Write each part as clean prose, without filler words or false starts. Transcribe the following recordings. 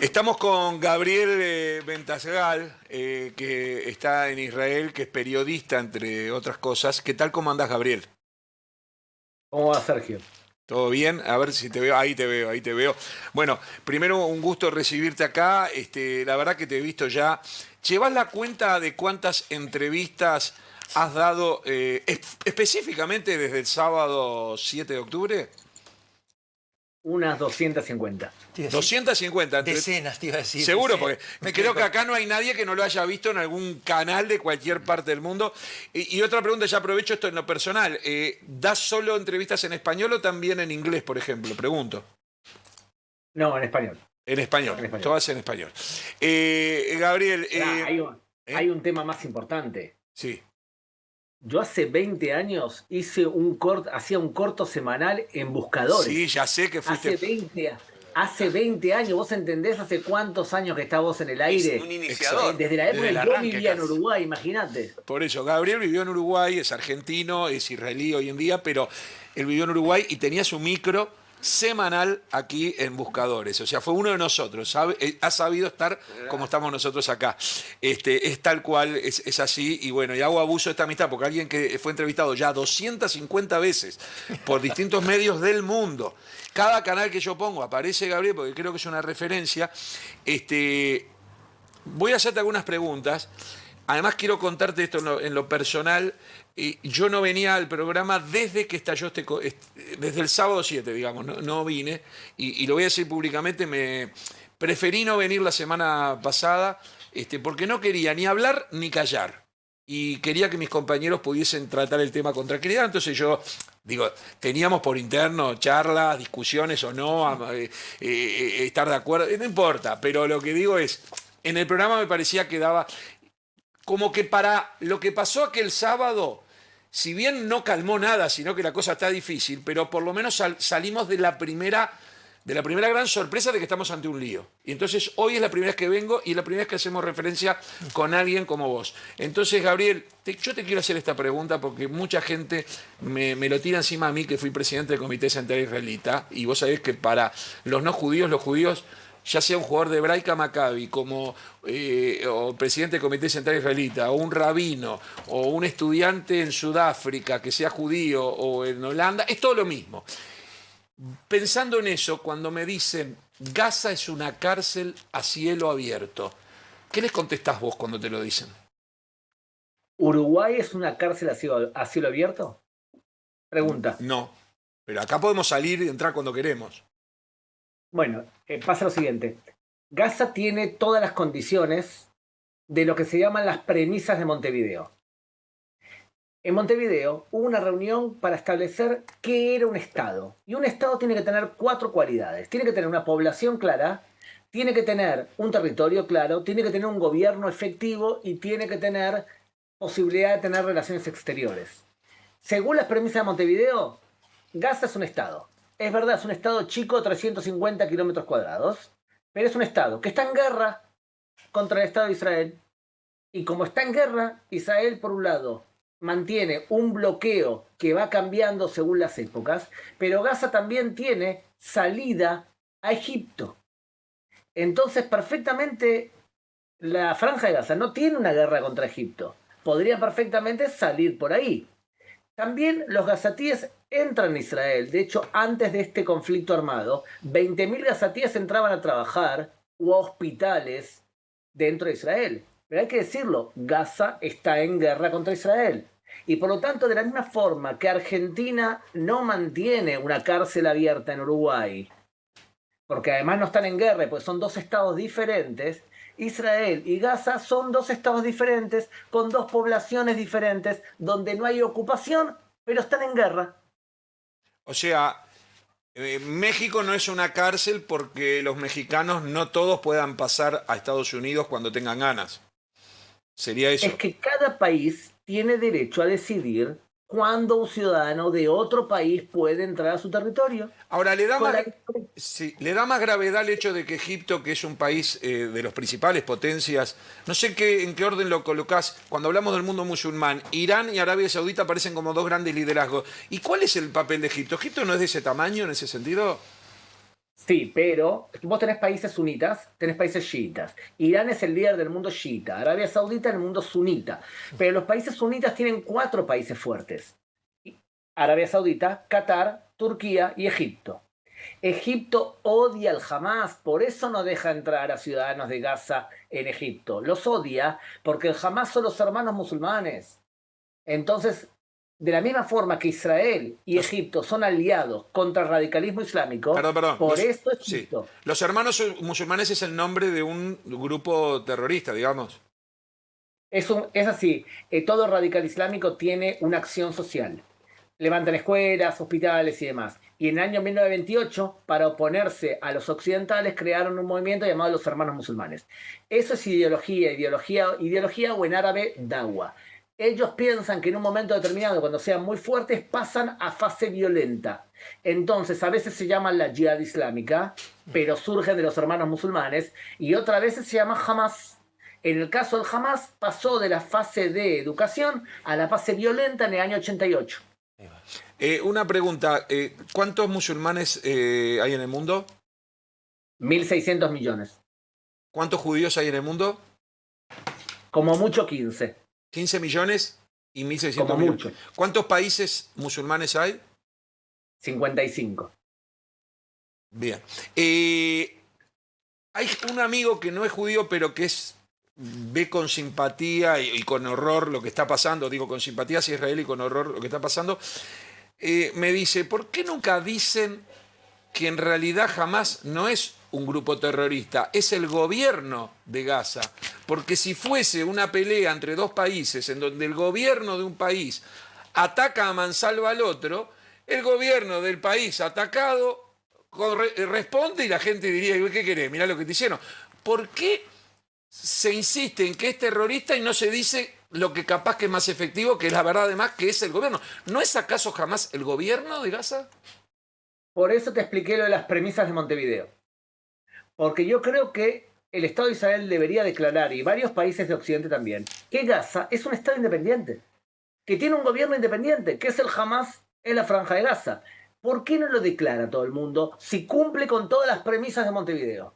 Estamos con Gabriel Ventasgal, que está en Israel, que es periodista, entre otras cosas. ¿Qué tal? ¿Cómo andás, Gabriel? ¿Cómo va, Sergio? ¿Todo bien? A ver si te veo. Ahí te veo, ahí te veo. Bueno, primero un gusto recibirte acá. La verdad que te he visto ya. ¿Llevas la cuenta de cuántas entrevistas has dado específicamente desde el sábado 7 de octubre? Unas 250. Te iba a decir, 250. decenas, te iba a decir. Seguro, decenas. porque Me creo quedo que acá no hay nadie que no lo haya visto en algún canal de cualquier parte del mundo. Y otra pregunta, ya aprovecho esto en lo personal. ¿Das solo entrevistas en español o también en inglés, por ejemplo? Pregunto. No, en español. En español, En español. todas en español. Gabriel, Pará, hay ¿eh? un tema más importante. Sí. Yo hace 20 años hacía un corto semanal en Sí, buscadores. ya sé que Hace fuiste 20, hace 20 años, ¿vos entendés hace cuántos años que está vos en el aire? un iniciador. Desde la época desde en el que yo arranque vivía en casi. Uruguay, imagínate. por eso. Gabriel vivió en Uruguay, es argentino, es israelí hoy en día, pero él vivió en Uruguay y tenía su micro semanal aquí en Buscadores. O sea, fue uno de nosotros. Ha sabido estar como estamos nosotros acá. Es tal cual, es así. Y bueno, y hago abuso de esta amistad porque alguien que fue entrevistado ya 250 veces por distintos medios del mundo. Cada canal que yo pongo aparece Gabriel porque creo que es una referencia. Voy a hacerte algunas preguntas. Además, quiero contarte esto en lo personal. Yo no venía al programa desde que estalló desde el sábado 7, digamos, no vine. Y lo voy a decir públicamente, preferí no venir la semana pasada, porque no quería ni hablar ni callar. Y quería que mis compañeros pudiesen tratar el tema con tranquilidad. Entonces yo, digo, teníamos por interno charlas, discusiones o no, estar de acuerdo, no importa. Pero lo que digo es, en el programa me parecía que daba como que para lo que pasó aquel sábado, si bien no calmó nada, sino que la cosa está difícil, pero por lo menos salimos de la primera gran sorpresa de que estamos ante un lío. Y entonces hoy es la primera vez que vengo y es la primera vez que hacemos referencia con alguien como vos. Entonces, Gabriel, yo te quiero hacer esta pregunta porque mucha gente me lo tira encima a mí, que fui presidente del Comité Central Israelita, y vos sabés que para los judíos, ya sea un jugador de Hebraica Maccabi, como o presidente del Comité Central Israelita, o un rabino, o un estudiante en Sudáfrica que sea judío, o en Holanda, es todo lo mismo. Pensando en eso, cuando me dicen Gaza es una cárcel a cielo abierto, ¿qué les contestás vos cuando te lo dicen? ¿Uruguay es una cárcel a cielo abierto? Pregunta. No, pero acá podemos salir y entrar cuando queremos. Bueno, pasa lo siguiente. Gaza tiene todas las condiciones de lo que se llaman las premisas de Montevideo. En Montevideo hubo una reunión para establecer qué era un Estado. Y un Estado tiene que tener 4 cualidades. Tiene que tener una población clara, tiene que tener un territorio claro, tiene que tener un gobierno efectivo y tiene que tener posibilidad de tener relaciones exteriores. Según las premisas de Montevideo, Gaza es un Estado. Es verdad, es un Estado chico, 350 kilómetros cuadrados, pero es un Estado que está en guerra contra el Estado de Israel. Y como está en guerra, Israel, por un lado, mantiene un bloqueo que va cambiando según las épocas, pero Gaza también tiene salida a Egipto. Entonces, perfectamente, la Franja de Gaza no tiene una guerra contra Egipto. Podría perfectamente salir por ahí. También los gazatíes entran en Israel. De hecho, antes de este conflicto armado, 20.000 gazatíes entraban a trabajar o a hospitales dentro de Israel. Pero hay que decirlo, Gaza está en guerra contra Israel. Y por lo tanto, de la misma forma que Argentina no mantiene una cárcel abierta en Uruguay, porque además no están en guerra, pues son 2 estados diferentes, Israel y Gaza son 2 estados diferentes, con 2 poblaciones diferentes, donde no hay ocupación, pero están en guerra. O sea, México no es una cárcel porque los mexicanos no todos puedan pasar a Estados Unidos cuando tengan ganas. Sería Es eso. que cada país tiene derecho a decidir cuándo un ciudadano de otro país puede entrar a su territorio. Ahora, Con la... sí, le da más gravedad el hecho de que Egipto, que es un país de los principales potencias, no sé en qué orden lo colocás, cuando hablamos del mundo musulmán, Irán y Arabia Saudita aparecen como dos grandes liderazgos. ¿Y cuál es el papel de Egipto? ¿Egipto no es de ese tamaño en ese sentido? Sí, pero vos tenés países sunitas, tenés países chiitas. Irán es el líder del mundo chiita, Arabia Saudita en el mundo sunita. Pero los países sunitas tienen cuatro países fuertes. Arabia Saudita, Qatar, Turquía y Egipto. Egipto odia al Hamas, por eso no deja entrar a ciudadanos de Gaza en Egipto. Los odia porque el Hamas son los hermanos musulmanes. Entonces, de la misma forma que Israel y Egipto son aliados contra el radicalismo islámico, Perdón. por eso Sí. Egipto. Los hermanos musulmanes es el nombre de un grupo terrorista, digamos. Es así, todo radical islámico tiene una acción social. Levantan escuelas, hospitales y demás. Y en el año 1928, para oponerse a los occidentales, crearon un movimiento llamado los Hermanos Musulmanes. Eso es ideología o en árabe, dawa. Ellos piensan que en un momento determinado, cuando sean muy fuertes, pasan a fase violenta. Entonces, a veces se llaman la Jihad Islámica, pero surgen de los Hermanos Musulmanes, y otras veces se llama Hamas. En el caso del Hamas, pasó de la fase de educación a la fase violenta en el año 88. Una pregunta, ¿cuántos musulmanes hay en el mundo? 1.600 millones. ¿Cuántos judíos hay en el mundo? Como mucho 15. 15 millones y 1.600 Como millones. mucho. ¿Cuántos países musulmanes hay? 55. Bien. Hay un amigo que no es judío, pero que ve con simpatía y con horror lo que está pasando, digo con simpatía hacia Israel y con horror lo que está pasando, me dice, ¿por qué nunca dicen que en realidad Hamas no es un grupo terrorista, es el gobierno de Gaza? Porque si fuese una pelea entre dos países en donde el gobierno de un país ataca a mansalva al otro, el gobierno del país atacado responde y la gente diría, ¿qué querés? Mirá lo que te hicieron. ¿Por qué se insiste en que es terrorista y no se dice lo que capaz que es más efectivo, que es la verdad además, que es el gobierno? ¿No es acaso jamás el gobierno de Gaza? Por eso te expliqué lo de las premisas de Montevideo. Porque yo creo que el Estado de Israel debería declarar, y varios países de Occidente también, que Gaza es un Estado independiente, que tiene un gobierno independiente, que es el Hamas en la Franja de Gaza. ¿Por qué no lo declara todo el mundo si cumple con todas las premisas de Montevideo?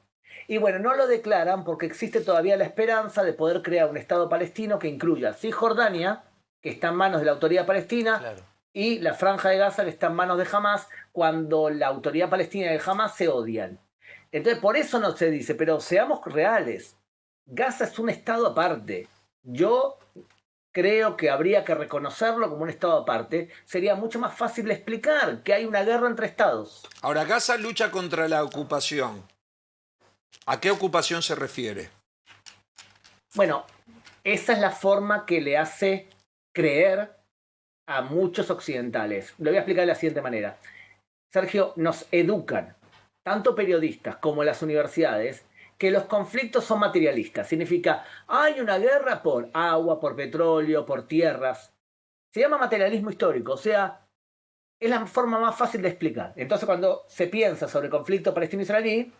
Y bueno, no lo declaran porque existe todavía la esperanza de poder crear un Estado palestino que incluya Cisjordania, que está en manos de la autoridad palestina, Claro. y la Franja de Gaza, que está en manos de Hamas, cuando la autoridad palestina y el Hamas se odian. Entonces, por eso no se dice, pero seamos reales. Gaza es un Estado aparte. Yo creo que habría que reconocerlo como un Estado aparte. Sería mucho más fácil de explicar que hay una guerra entre Estados. Ahora, Gaza lucha contra la ocupación. ¿A qué ocupación se refiere? Bueno, esa es la forma que le hace creer a muchos occidentales. Lo voy a explicar de la siguiente manera. Sergio, nos educan, tanto periodistas como las universidades, que los conflictos son materialistas. Significa, hay una guerra por agua, por petróleo, por tierras. Se llama materialismo histórico, o sea, es la forma más fácil de explicar. Entonces, cuando se piensa sobre el conflicto palestino-israelí,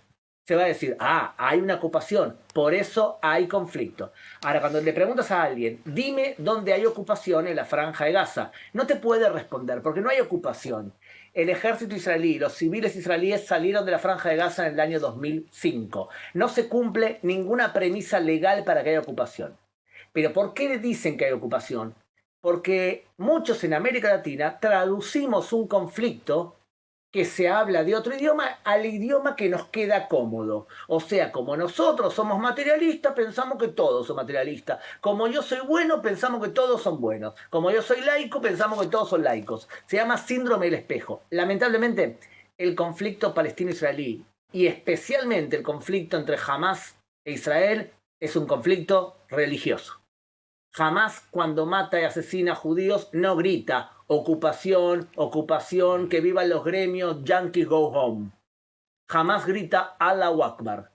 se va a decir, hay una ocupación, por eso hay conflicto. Ahora, cuando le preguntas a alguien, dime dónde hay ocupación en la Franja de Gaza, no te puede responder, porque no hay ocupación. El ejército israelí, los civiles israelíes salieron de la Franja de Gaza en el año 2005. No se cumple ninguna premisa legal para que haya ocupación. Pero ¿por qué le dicen que hay ocupación? Porque muchos en América Latina traducimos un conflicto que se habla de otro idioma al idioma que nos queda cómodo. O sea, como nosotros somos materialistas, pensamos que todos son materialistas. Como yo soy bueno, pensamos que todos son buenos. Como yo soy laico, pensamos que todos son laicos. Se llama síndrome del espejo. Lamentablemente, el conflicto palestino-israelí, y especialmente el conflicto entre Hamas e Israel, es un conflicto religioso. Hamas, cuando mata y asesina a judíos, no grita ocupación, ocupación, que vivan los gremios, Yankees go home. Hamas grita Allahu Akbar.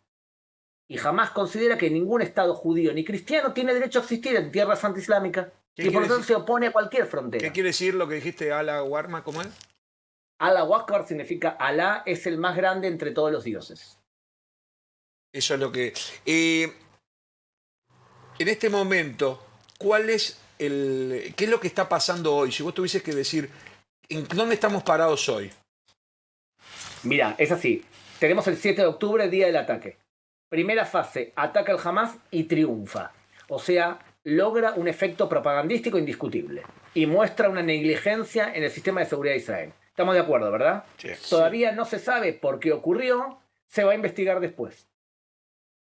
Y Hamas considera que ningún Estado judío ni cristiano tiene derecho a existir en tierra santa islámica. Y por lo tanto se opone a cualquier frontera. ¿Qué quiere decir lo que dijiste, Allahu Akbar? ¿Cómo es? Allahu Akbar significa Alá es el más grande entre todos los dioses. Eso es lo que... en este momento, ¿qué es lo que está pasando hoy? Si vos tuvieses que decir, ¿en dónde estamos parados hoy? Mira, es así. tenemos el 7 de octubre, día del ataque. Primera fase, ataca al Hamas y triunfa. O sea, logra un efecto propagandístico indiscutible y muestra una negligencia en el sistema de seguridad de Israel. Estamos de acuerdo, ¿verdad? Sí. Todavía no se sabe por qué ocurrió, se va a investigar después.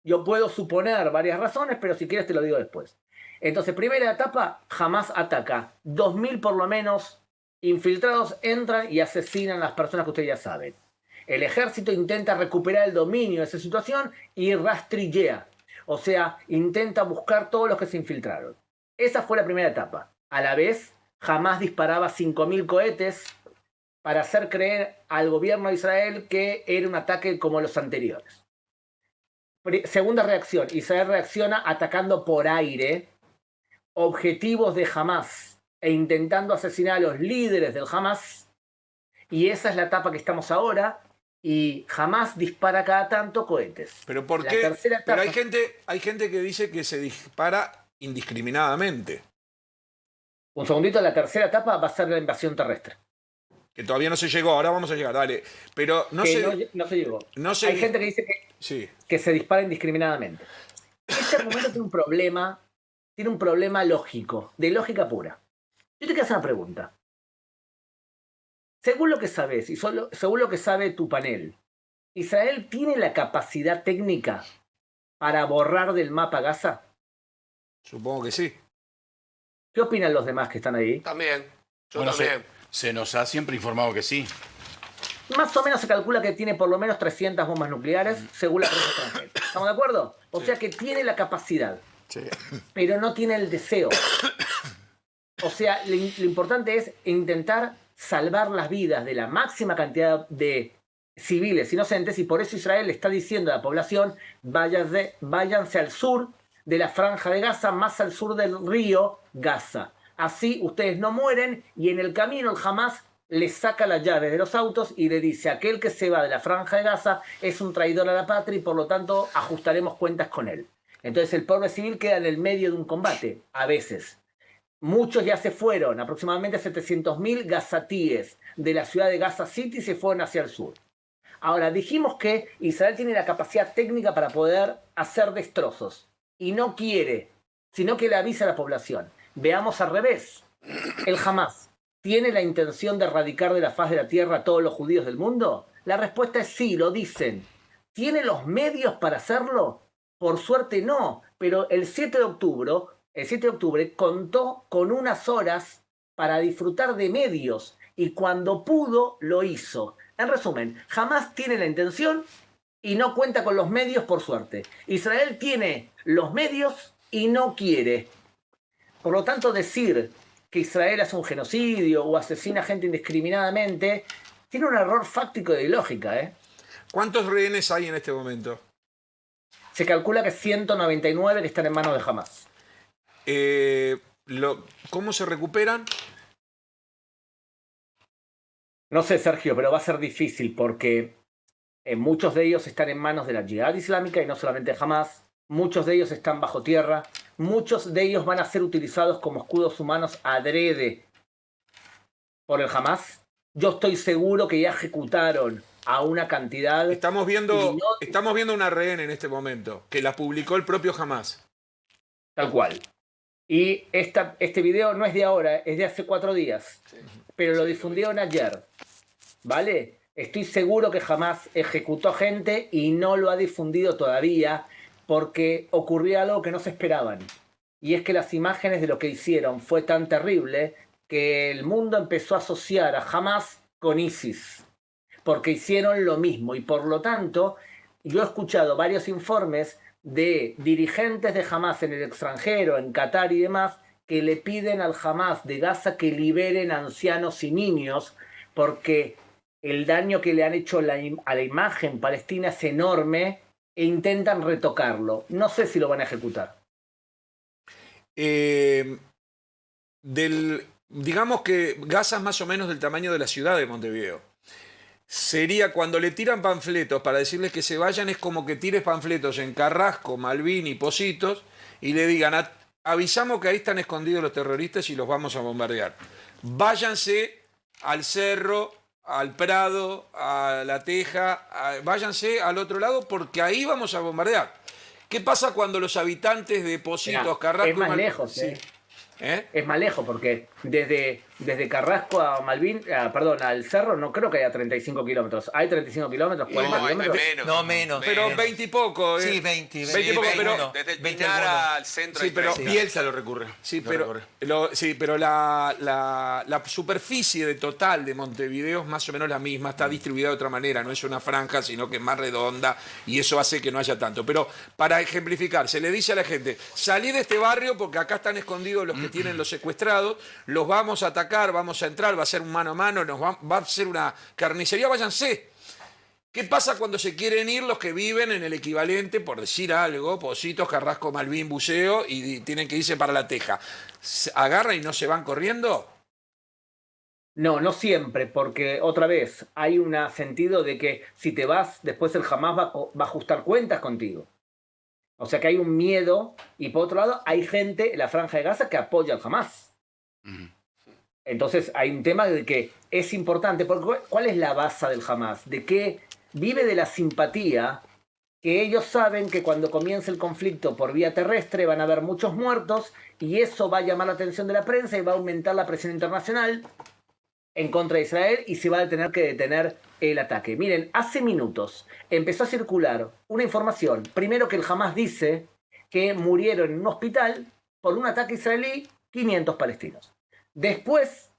Yo puedo suponer varias razones, pero si quieres te lo digo después. Entonces, primera etapa, Hamas ataca. 2000 por lo menos infiltrados entran y asesinan a las personas que ustedes ya saben. El ejército intenta recuperar el dominio de esa situación y rastrillea. O sea, intenta buscar todos los que se infiltraron. Esa fue la primera etapa. A la vez, Hamas disparaba 5000 cohetes para hacer creer al gobierno de Israel que era un ataque como los anteriores. Segunda reacción, Israel reacciona atacando por aire objetivos de Hamas e intentando asesinar a los líderes del Hamas. Y esa es la etapa que estamos ahora. Y Hamas dispara cada tanto cohetes. ¿Pero por La qué? tercera etapa, Pero hay gente que dice que se dispara indiscriminadamente. un segundito, la tercera etapa va a ser la invasión terrestre. Que todavía no se llegó, ahora vamos a llegar, dale. Pero no sé. No se llegó. No se, Hay gente que dice sí. que se dispara indiscriminadamente. Este argumento tiene un problema lógico, de lógica pura. Yo te quiero hacer una pregunta. Según lo que sabes y según lo que sabe tu panel, ¿Israel tiene la capacidad técnica para borrar del mapa Gaza? Supongo que sí. ¿Qué opinan los demás que están ahí? También. Yo Bueno, también. se nos ha siempre informado que sí. Más o menos se calcula que tiene por lo menos 300 bombas nucleares, según la prensa extranjera. ¿Estamos de acuerdo? O sea que tiene la capacidad, Sí. pero no tiene el deseo. O sea, lo importante es intentar salvar las vidas de la máxima cantidad de civiles inocentes, y por eso Israel le está diciendo a la población: váyanse al sur de la franja de Gaza, más al sur del río Gaza. Así ustedes no mueren, y en el camino el Hamas les saca las llaves de los autos y le dice: aquel que se va de la franja de Gaza es un traidor a la patria y por lo tanto ajustaremos cuentas con él. Entonces el pueblo civil queda en el medio de un combate, a veces. Muchos ya se fueron, aproximadamente 700.000 gazatíes de la ciudad de Gaza City se fueron hacia el sur. Ahora, dijimos que Israel tiene la capacidad técnica para poder hacer destrozos y no quiere, sino que le avisa a la población. Veamos al revés. ¿El Hamas tiene la intención de erradicar de la faz de la tierra a todos los judíos del mundo? La respuesta es sí, lo dicen. ¿Tiene los medios para hacerlo? Por suerte no, pero el 7 de octubre contó con unas horas para disfrutar de medios y cuando pudo lo hizo. En resumen, Hamas tiene la intención y no cuenta con los medios, por suerte. Israel tiene los medios y no quiere. Por lo tanto, decir que Israel hace un genocidio o asesina gente indiscriminadamente tiene un error fáctico de lógica, ¿eh? ¿Cuántos rehenes hay en este momento? Se calcula que 199 que están en manos de Hamas. ¿Cómo se recuperan? No sé, Sergio, pero va a ser difícil porque muchos de ellos están en manos de la Yihad Islámica y no solamente Hamas. Muchos de ellos están bajo tierra. Muchos de ellos van a ser utilizados como escudos humanos adrede por el Hamas. Yo estoy seguro que ya ejecutaron a una cantidad. Estamos viendo una rehén en este momento, que la publicó el propio Hamas. Tal cual. Y este video no es de ahora, es de hace 4 días. Sí. Pero lo difundieron ayer. ¿Vale? Estoy seguro que Hamas ejecutó gente y no lo ha difundido todavía porque ocurrió algo que no se esperaban. Y es que las imágenes de lo que hicieron fue tan terrible que el mundo empezó a asociar a Hamas con ISIS. Porque hicieron lo mismo. Y por lo tanto, yo he escuchado varios informes de dirigentes de Hamas en el extranjero, en Qatar y demás, que le piden al Hamas de Gaza que liberen ancianos y niños porque el daño que le han hecho a la imagen palestina es enorme e intentan retocarlo. No sé si lo van a ejecutar. Digamos que Gaza es más o menos del tamaño de la ciudad de Montevideo. Sería cuando le tiran panfletos para decirles que se vayan, es como que tires panfletos en Carrasco, Malvin y Positos y le digan: avisamos que ahí están escondidos los terroristas y los vamos a bombardear. Váyanse al cerro al Prado, a La Teja, váyanse al otro lado porque ahí vamos a bombardear. ¿Qué pasa cuando los habitantes de Pocitos, Mirá, Carrasco es más y lejos, Sí. ¿Eh? Es más lejos, porque desde Carrasco a Malvin, perdón, al Cerro, no creo que haya 35 kilómetros. ¿Hay 35 kilómetros, 40 No, kilómetros? menos. No, menos. Pero menos. 20 y poco. Sí, 20. 20 y poco, pero... Desde el 20 Pinar alguno. al centro. Sí, hay pero 30. Bielsa lo recurre. Sí, Lo pero, recurre. sí, pero la superficie de total de Montevideo es más o menos la misma, está distribuida de otra manera, no es una franja, sino que es más redonda y eso hace que no haya tanto. Pero para ejemplificar, se le dice a la gente, salí de este barrio porque acá están escondidos los que tienen los secuestrados, los vamos a atacar, vamos a entrar, va a ser un mano a mano, va a ser una carnicería, váyanse. ¿Qué pasa cuando se quieren ir los que viven en el equivalente, por decir algo, Pocitos, Carrasco, Malvin, Buceo, y tienen que irse para La Teja? ¿Se agarran y no se van corriendo? No, no siempre, porque otra vez hay un sentido de que si te vas, después el Hamas va a ajustar cuentas contigo. O sea que hay un miedo y por otro lado hay gente en la Franja de Gaza que apoya al Hamas. Entonces hay un tema de que es importante, porque ¿cuál es la base del Hamas? De que vive de la simpatía, que ellos saben que cuando comience el conflicto por vía terrestre van a haber muchos muertos y eso va a llamar la atención de la prensa y va a aumentar la presión internacional en contra de Israel y se va a tener que detener el ataque. Miren, hace minutos empezó a circular una información, primero que el Hamas dice que murieron en un hospital por un ataque israelí 500 palestinos. Después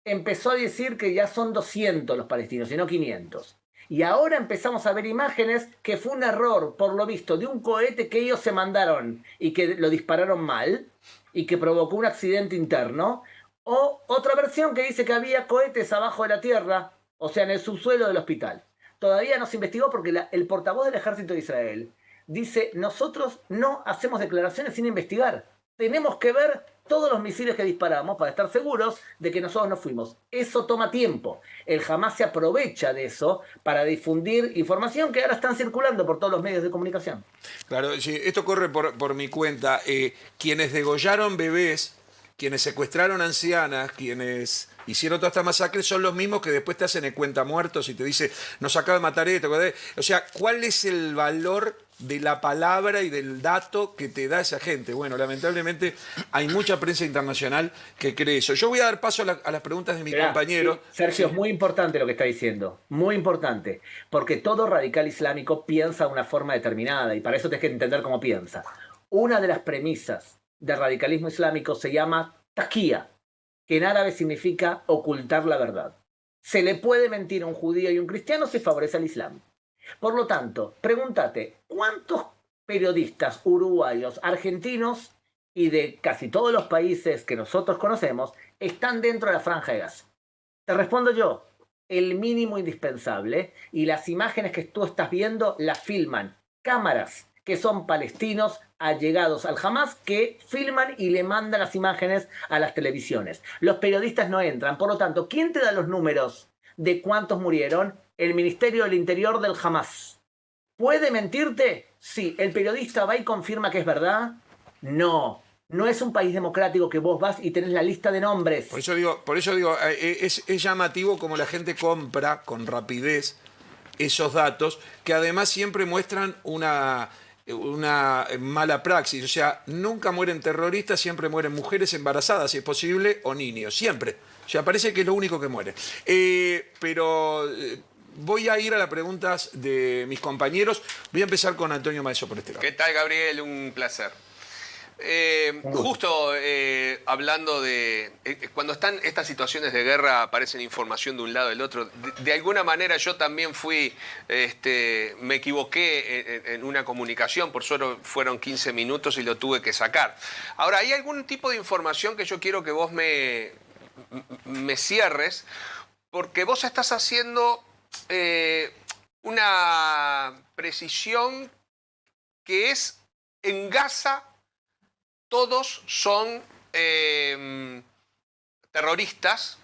empezó a decir que ya son 200 los palestinos y no 500. Y ahora empezamos a ver imágenes que fue un error, por lo visto, de un cohete que ellos se mandaron y que lo dispararon mal y que provocó un accidente interno. O otra versión que dice que había cohetes abajo de la tierra, o sea, en el subsuelo del hospital. Todavía no se investigó porque el portavoz del ejército de Israel dice, nosotros no hacemos declaraciones sin investigar. Tenemos que ver todos los misiles que disparamos para estar seguros de que nosotros no fuimos. Eso toma tiempo. El Hamas se aprovecha de eso para difundir información que ahora están circulando por todos los medios de comunicación. Claro, sí, esto corre por mi cuenta. Quienes degollaron bebés, quienes secuestraron ancianas, quienes hicieron toda esta masacre son los mismos que después te hacen el cuenta muertos y te dice, nos acaba de matar esto. O sea, ¿cuál es el valor de la palabra y del dato que te da esa gente? Bueno, lamentablemente hay mucha prensa internacional que cree eso. Yo voy a dar paso a las preguntas de mi compañero. Sí, Sergio, es muy importante lo que está diciendo, muy importante, porque todo radical islámico piensa de una forma determinada y para eso tienes que entender cómo piensa. Una de las premisas del radicalismo islámico se llama taqiyya, que en árabe significa ocultar la verdad. Se le puede mentir a un judío y un cristiano si favorece al Islam. Por lo tanto, pregúntate, ¿cuántos periodistas uruguayos, argentinos y de casi todos los países que nosotros conocemos están dentro de la Franja de Gaza? Te respondo yo, el mínimo indispensable, y las imágenes que tú estás viendo las filman cámaras que son palestinos allegados al Hamas que filman y le mandan las imágenes a las televisiones. Los periodistas no entran, por lo tanto, ¿quién te da los números de cuántos murieron? El Ministerio del Interior del Hamas. ¿Puede mentirte? Sí. ¿El periodista va y confirma que es verdad? No. No es un país democrático que vos vas y tenés la lista de nombres. Por eso digo, es llamativo como la gente compra con rapidez esos datos, que además siempre muestran una mala praxis. O sea, nunca mueren terroristas, siempre mueren mujeres embarazadas, si es posible, o niños, siempre. O sea, parece que es lo único que muere. Pero voy a ir a las preguntas de mis compañeros. Voy a empezar con Antonio Maeso por este lado. ¿Qué tal, Gabriel? Un placer. Justo hablando de... cuando están estas situaciones de guerra aparecen información de un lado y del otro. De alguna manera yo también me equivoqué en una comunicación, por suerte fueron 15 minutos y lo tuve que sacar. Ahora, hay algún tipo de información que yo quiero que vos me cierres, porque vos estás haciendo una precisión que es en Gaza. Todos son terroristas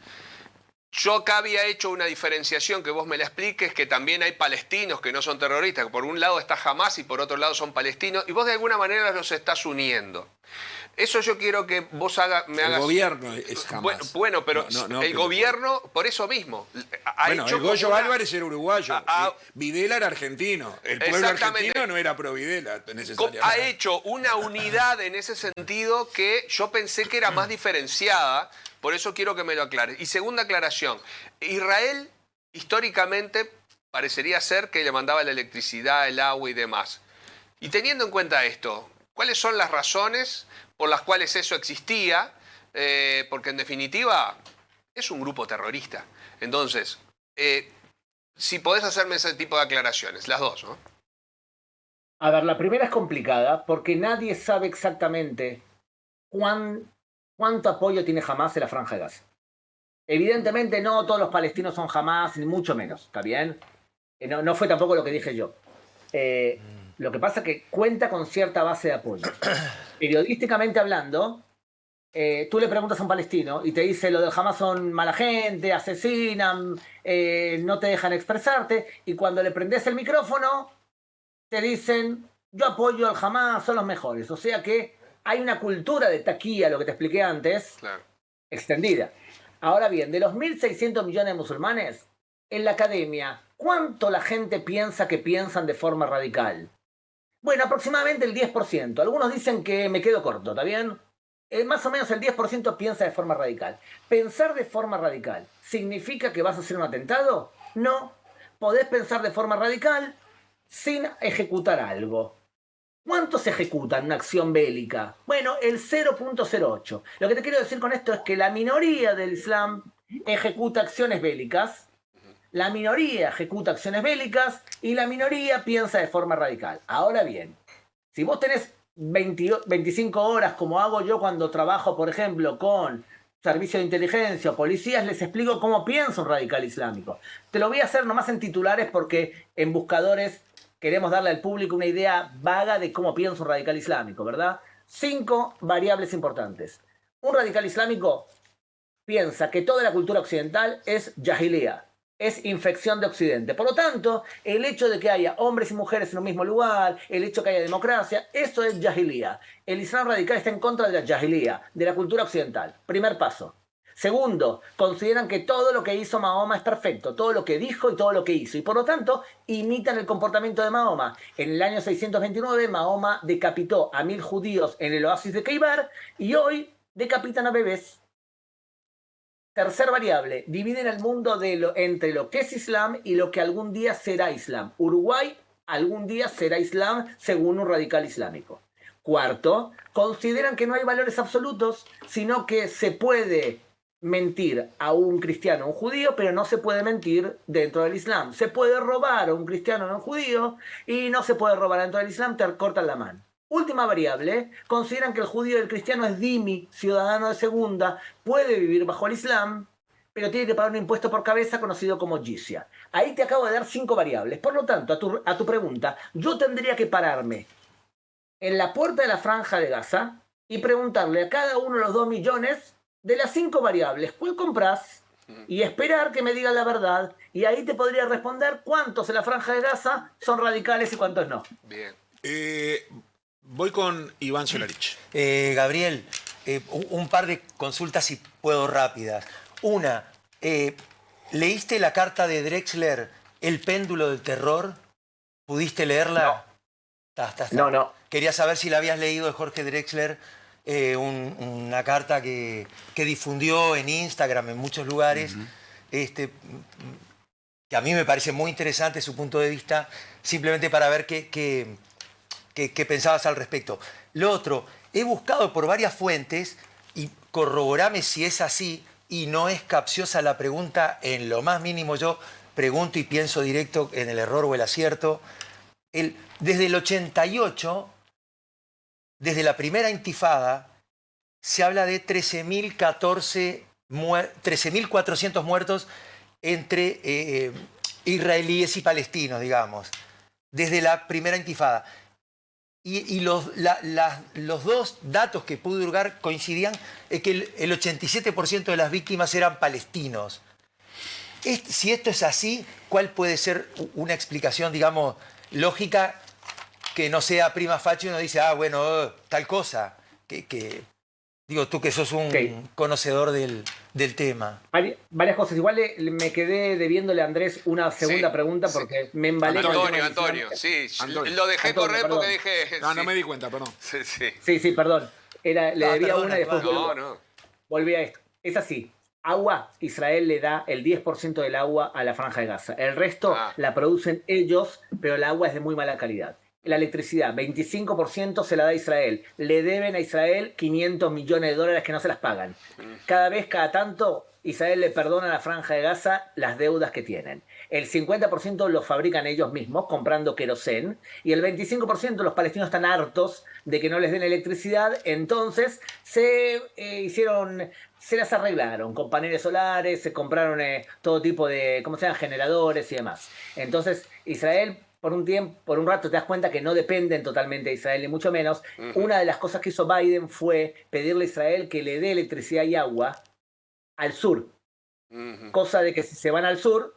Yo acá había hecho una diferenciación que vos me la expliques, que también hay palestinos que no son terroristas, que por un lado está Hamás y por otro lado son palestinos, y vos de alguna manera los estás uniendo. Eso yo quiero que vos me hagas... El gobierno es Hamás. Bueno, pero el gobierno, por eso mismo, ha bueno, hecho el Goyo como Álvarez era uruguayo, Videla era argentino. El pueblo argentino no era pro Videla necesariamente. Ha hecho una unidad en ese sentido que yo pensé que era más diferenciada, por eso quiero que me lo aclares. Y segunda aclaración, Israel históricamente parecería ser que le mandaba la electricidad, el agua y demás. Y teniendo en cuenta esto, ¿cuáles son las razones por las cuales eso existía? Porque en definitiva es un grupo terrorista. Entonces, si podés hacerme ese tipo de aclaraciones, las dos, ¿no? A ver, la primera es complicada porque nadie sabe exactamente cuánto apoyo tiene Hamás en la Franja de Gaza. Evidentemente no todos los palestinos son Hamás, ni mucho menos, ¿está bien? No fue tampoco lo que dije yo. Lo que pasa es que cuenta con cierta base de apoyo. Periodísticamente hablando, tú le preguntas a un palestino y te dice lo del Hamás son mala gente, asesinan, no te dejan expresarte, y cuando le prendes el micrófono te dicen yo apoyo al Hamás, son los mejores. O sea que hay una cultura de taquilla, lo que te expliqué antes, Claro. extendida. Ahora bien, de los 1.600 millones de musulmanes, en la academia, ¿cuánto la gente piensa que piensan de forma radical? Bueno, aproximadamente el 10%. Algunos dicen que me quedo corto, ¿está bien? Más o menos el 10% piensa de forma radical. ¿Pensar de forma radical significa que vas a hacer un atentado? No. Podés pensar de forma radical sin ejecutar algo. ¿Cuánto se ejecuta en una acción bélica? Bueno, el 0.08. Lo que te quiero decir con esto es que la minoría del Islam ejecuta acciones bélicas, la minoría ejecuta acciones bélicas y la minoría piensa de forma radical. Ahora bien, si vos tenés 25 horas, como hago yo cuando trabajo, por ejemplo, con servicios de inteligencia o policías, les explico cómo piensa un radical islámico. Te lo voy a hacer nomás en titulares porque en buscadores queremos darle al público una idea vaga de cómo piensa un radical islámico, ¿verdad? 5 variables importantes. Un radical islámico piensa que toda la cultura occidental es jahiliya, es infección de Occidente. Por lo tanto, el hecho de que haya hombres y mujeres en un mismo lugar, el hecho de que haya democracia, eso es jahiliya. El Islam radical está en contra de la jahiliya, de la cultura occidental. Primer paso. Segundo, consideran que todo lo que hizo Mahoma es perfecto, todo lo que dijo y todo lo que hizo. Y por lo tanto, imitan el comportamiento de Mahoma. En el año 629, Mahoma decapitó a 1000 judíos en el oasis de Keibar y hoy decapitan a bebés. Tercer variable, dividen el mundo entre lo que es Islam y lo que algún día será Islam. Uruguay algún día será Islam según un radical islámico. Cuarto, consideran que no hay valores absolutos, sino que se puede mentir a un cristiano o un judío, pero no se puede mentir dentro del Islam. Se puede robar a un cristiano o a un judío y no se puede robar dentro del Islam, te cortan la mano. Última variable, consideran que el judío y el cristiano es dhimmi, ciudadano de segunda, puede vivir bajo el Islam, pero tiene que pagar un impuesto por cabeza conocido como jizya. Ahí te acabo de dar 5 variables. Por lo tanto, a tu pregunta, yo tendría que pararme en la puerta de la Franja de Gaza y preguntarle a cada uno de los 2 millones de las 5 variables, ¿cuál compras? Y esperar que me digan la verdad. Y ahí te podría responder cuántos en la Franja de Gaza son radicales y cuántos no. Bien. Voy con Iván Solarich. Gabriel, un par de consultas, si puedo, rápidas. Una, ¿leíste la carta de Drexler, El péndulo del terror? ¿Pudiste leerla? No. No. Quería saber si la habías leído de Jorge Drexler, una carta que difundió en Instagram, en muchos lugares, que a mí me parece muy interesante su punto de vista, simplemente para ver qué pensabas al respecto. Lo otro, he buscado por varias fuentes y corroborame si es así y no es capciosa la pregunta en lo más mínimo. Yo pregunto y pienso directo en el error o el acierto. Desde el 88, desde la primera intifada, se habla de 13.400 muertos entre israelíes y palestinos, digamos, desde la primera intifada. Y los 2 datos que pude hurgar coincidían en que el 87% de las víctimas eran palestinos. Si esto es así, ¿cuál puede ser una explicación, digamos, lógica que no sea prima facie y uno dice, bueno, tal cosa? Digo, tú que sos un conocedor del tema. Varias cosas. Igual me quedé debiéndole a Andrés una segunda pregunta porque me embalé. Antonio, sí. Antonio. Lo dejé correr perdón. porque dije... No me di cuenta, perdón. Sí, perdón. Le debía una y después No. volví a esto. Es así. Agua, Israel le da el 10% del agua a la Franja de Gaza. El resto la producen ellos, pero el agua es de muy mala calidad. La electricidad, 25% se la da a Israel. Le deben a Israel 500 millones de dólares que no se las pagan. Cada tanto, Israel le perdona a la Franja de Gaza las deudas que tienen. El 50% lo fabrican ellos mismos, comprando querosén, y el 25% los palestinos están hartos de que no les den electricidad, entonces se las arreglaron con paneles solares, se compraron todo tipo de, ¿cómo se llama?, generadores y demás. Entonces, Israel, por un rato te das cuenta que no dependen totalmente de Israel, ni mucho menos. Una de las cosas que hizo Biden fue pedirle a Israel que le dé electricidad y agua al sur. Cosa de que si se van al sur,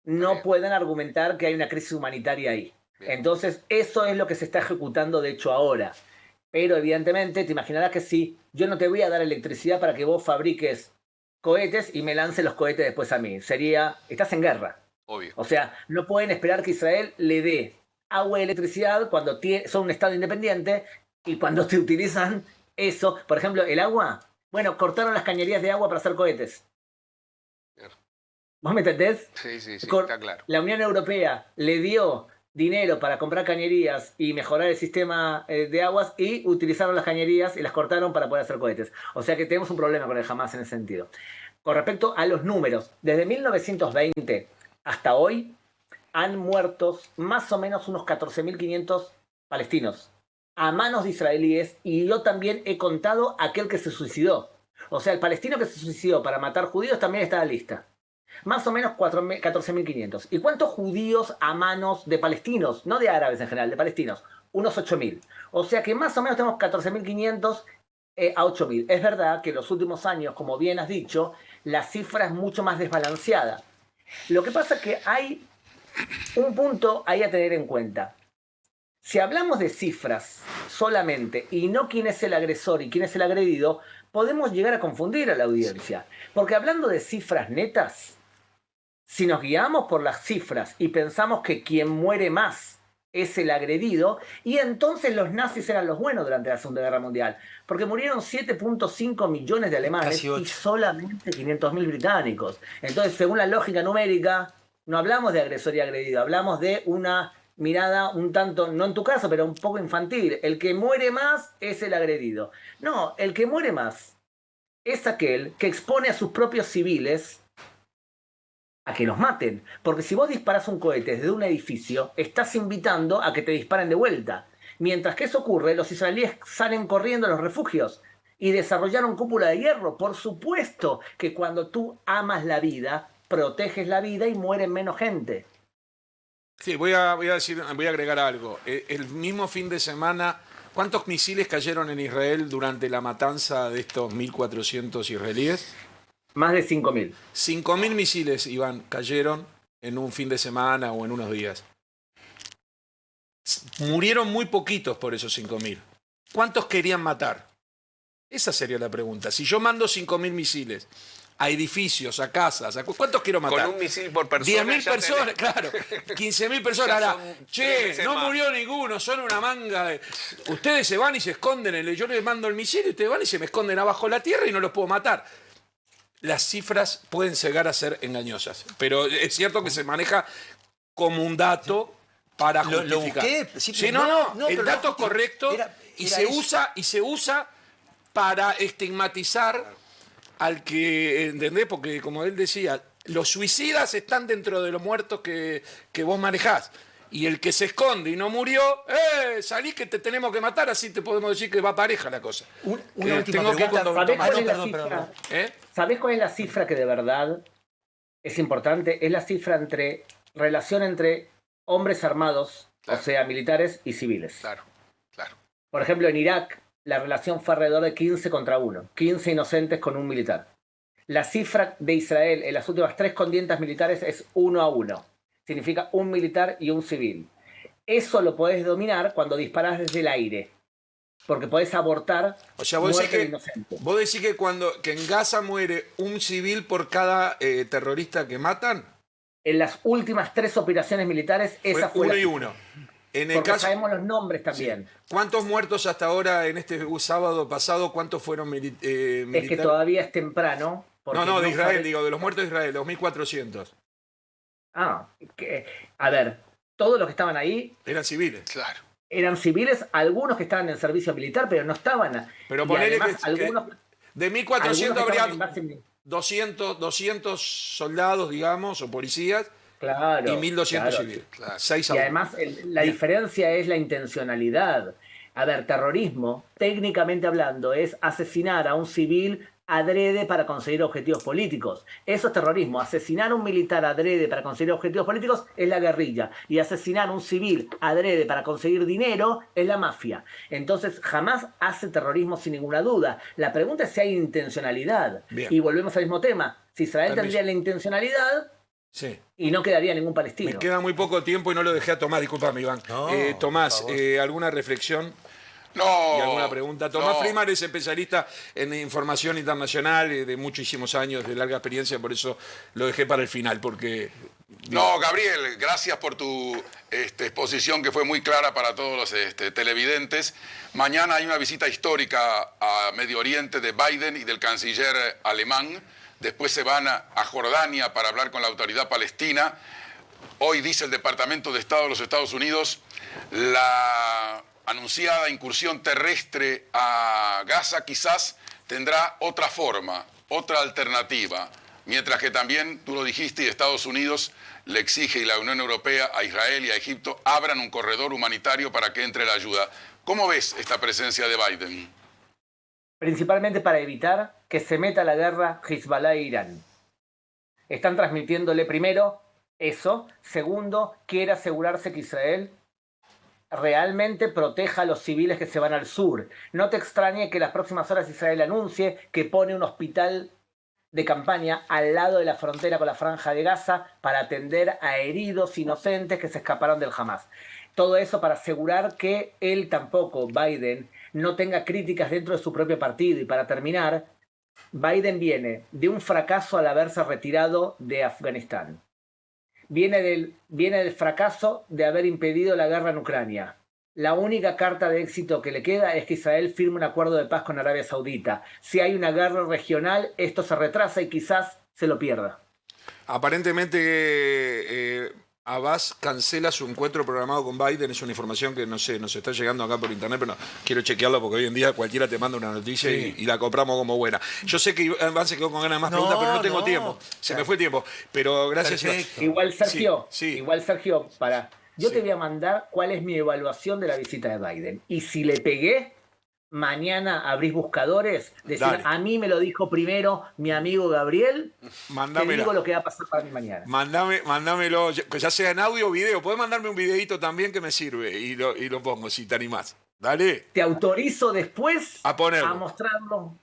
no pueden argumentar que hay una crisis humanitaria ahí. Entonces, eso es lo que se está ejecutando de hecho ahora. Pero evidentemente, te imaginarás que si yo no te voy a dar electricidad para que vos fabriques cohetes y me lances los cohetes después a mí. Estás en guerra. Obvio. O sea, no pueden esperar que Israel le dé agua y electricidad cuando son un estado independiente y cuando te utilizan eso. Por ejemplo, el agua. Bueno, cortaron las cañerías de agua para hacer cohetes. ¿Vos me entendés? Sí, está claro. La Unión Europea le dio dinero para comprar cañerías y mejorar el sistema de aguas y utilizaron las cañerías y las cortaron para poder hacer cohetes. O sea que tenemos un problema con el Hamas en ese sentido. Con respecto a los números, desde 1920 hasta hoy han muerto más o menos unos 14.500 palestinos a manos de israelíes, y yo también he contado aquel que se suicidó. O sea, el palestino que se suicidó para matar judíos también está en la lista. Más o menos 14.500. ¿Y cuántos judíos a manos de palestinos? No de árabes en general, de palestinos. Unos 8.000. O sea que más o menos tenemos 14.500 a 8.000. Es verdad que en los últimos años, como bien has dicho, la cifra es mucho más desbalanceada. Lo que pasa es que hay un punto ahí a tener en cuenta. Si hablamos de cifras solamente y no quién es el agresor y quién es el agredido, podemos llegar a confundir a la audiencia. Porque hablando de cifras netas, si nos guiamos por las cifras y pensamos que quien muere más es el agredido, y entonces los nazis eran los buenos durante la Segunda Guerra Mundial, porque murieron 7.5 millones de alemanes y solamente 500.000 británicos. Entonces, según la lógica numérica, no hablamos de agresor y agredido, hablamos de una mirada un tanto, no en tu caso, pero un poco infantil. El que muere más es el agredido. No, el que muere más es aquel que expone a sus propios civiles a que los maten. Porque si vos disparás un cohete desde un edificio, estás invitando a que te disparen de vuelta. Mientras que eso ocurre, los israelíes salen corriendo a los refugios y desarrollaron cúpula de hierro. Por supuesto que cuando tú amas la vida, proteges la vida y muere menos gente. Sí, voy a agregar algo. El mismo fin de semana, ¿cuántos misiles cayeron en Israel durante la matanza de estos 1.400 israelíes? Más de 5.000. 5.000 misiles, Iván, cayeron en un fin de semana o en unos días. Murieron muy poquitos por esos 5.000. ¿Cuántos querían matar? Esa sería la pregunta. Si yo mando 5.000 misiles a edificios, a casas, ¿cuántos quiero matar? Con un misil por persona. 10.000 personas, claro. 15.000 personas. Ahora, no murió ninguno, son una manga de... Ustedes se van y se esconden, yo les mando el misil y ustedes van y se me esconden abajo la tierra y no los puedo matar. Las cifras pueden llegar a ser engañosas, pero es cierto que se maneja como un dato para justificar. Lo busqué, sí, no, el dato es correcto y se usa para estigmatizar al que, ¿entendés? Porque como él decía, los suicidas están dentro de los muertos que vos manejás. Y el que se esconde y no murió, salí que te tenemos que matar, así te podemos decir que va pareja la cosa. Una última pregunta. ¿Sabés cuál es la cifra que de verdad es importante? Es la cifra entre relación entre hombres armados, claro, o sea, militares y civiles. Claro. Por ejemplo, en Irak, la relación fue alrededor de 15 contra 1. 15 inocentes con un militar. La cifra de Israel en las últimas 3 contiendas militares es 1-1. Significa un militar y un civil. Eso lo podés dominar cuando disparás desde el aire. Porque podés abortar O sea, vos muerte de decís inocente. que en Gaza muere un civil por cada terrorista que matan. En las últimas 3 operaciones militares, esa fue uno la y cifra. uno. En el Porque caso, sabemos los nombres también. ¿cuántos muertos hasta ahora en este sábado pasado? ¿Cuántos fueron Es que militares? todavía es temprano. porque No, de Israel, sabes- digo, de los muertos de Israel, 2.400. A ver, todos los que estaban ahí Eran civiles. Claro. eran civiles, algunos que estaban en servicio militar, pero no estaban. Pero y ponele además, que algunos, de algunos 1.400 que habría estaban en base- 200 soldados, digamos, o policías, Claro. y 1.200 claro. civiles. Claro. 6 a Y 1. además la Bien. diferencia es la intencionalidad. A ver, terrorismo, técnicamente hablando, es asesinar a un civil adrede para conseguir objetivos políticos. Eso es terrorismo. Asesinar a un militar adrede para conseguir objetivos políticos es la guerrilla. Y asesinar a un civil adrede para conseguir dinero es la mafia. Entonces, jamás hace terrorismo sin ninguna duda. La pregunta es si hay intencionalidad. Bien. Y volvemos al mismo tema. Si Israel Permiso. tendría la intencionalidad Sí. y no quedaría ningún Me palestino. queda muy poco tiempo y no lo dejé a Tomás, disculpame, Iván. No, Tomás, por favor. ¿alguna reflexión No. y alguna pregunta? Tomás no. Friedman es especialista en información internacional de muchísimos años, de larga experiencia, por eso lo dejé para el final, porque... No, Gabriel, gracias por tu exposición que fue muy clara para todos los televidentes. Mañana hay una visita histórica a Medio Oriente de Biden y del canciller alemán. Después se van a Jordania para hablar con la autoridad palestina. Hoy dice el Departamento de Estado de los Estados Unidos la anunciada incursión terrestre a Gaza quizás tendrá otra forma, otra alternativa. Mientras que también, tú lo dijiste, y Estados Unidos le exige, y la Unión Europea, a Israel y a Egipto, abran un corredor humanitario para que entre la ayuda. ¿Cómo ves esta presencia de Biden? Principalmente para evitar que se meta la guerra Hezbollah e Irán. Están transmitiéndole primero eso. Segundo, quiere asegurarse que Israel realmente proteja a los civiles que se van al sur. No te extrañe que en las próximas horas Israel anuncie que pone un hospital de campaña al lado de la frontera con la Franja de Gaza para atender a heridos inocentes que se escaparon del Hamas. Todo eso para asegurar que él tampoco, Biden, no tenga críticas dentro de su propio partido. Y para terminar, Biden viene de un fracaso al haberse retirado de Afganistán. Viene del fracaso de haber impedido la guerra en Ucrania. La única carta de éxito que le queda es que Israel firme un acuerdo de paz con Arabia Saudita. Si hay una guerra regional, esto se retrasa y quizás se lo pierda. Aparentemente Abbas cancela su encuentro programado con Biden, es una información que no sé, nos está llegando acá por internet, pero no, quiero chequearla porque hoy en día cualquiera te manda una noticia y la compramos como buena. Yo sé que Iván se quedó con ganas de más preguntas, pero no tengo tiempo. Se me fue el tiempo. Pero gracias. Perfecto. Igual Sergio, Sí. yo Sí. te voy a mandar cuál es mi evaluación de la visita de Biden. Y si le pegué, mañana abrís buscadores, decir, Dale. a mí me lo dijo primero mi amigo Gabriel, te Mándamela. digo lo que va a pasar para mí mañana. Mándamelo, que ya sea en audio o video. Podés mandarme un videito también que me sirve y lo pongo si te animás. Dale, Te autorizo después a ponerlo. a mostrarlo.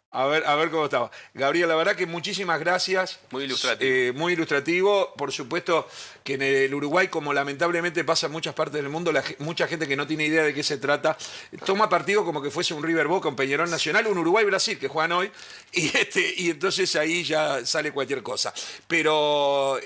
A ver cómo estaba. Gabriel, la verdad que muchísimas gracias. Muy ilustrativo. Muy ilustrativo. Por supuesto que en el Uruguay, como lamentablemente pasa en muchas partes del mundo, mucha gente que no tiene idea de qué se trata, toma partido como que fuese un River Boca, un Peñarol Nacional, un Uruguay-Brasil, que juegan hoy, y entonces ahí ya sale cualquier cosa. Pero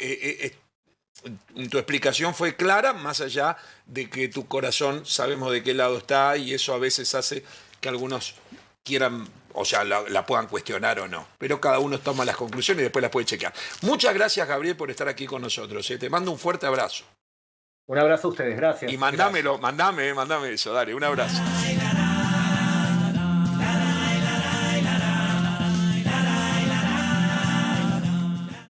tu explicación fue clara, más allá de que tu corazón sabemos de qué lado está, y eso a veces hace que algunos quieran, o sea, la puedan cuestionar o no. Pero cada uno toma las conclusiones y después las puede chequear. Muchas gracias, Gabriel, por estar aquí con nosotros. Te mando un fuerte abrazo. Un abrazo a ustedes, gracias. Y mándame eso, dale, un abrazo.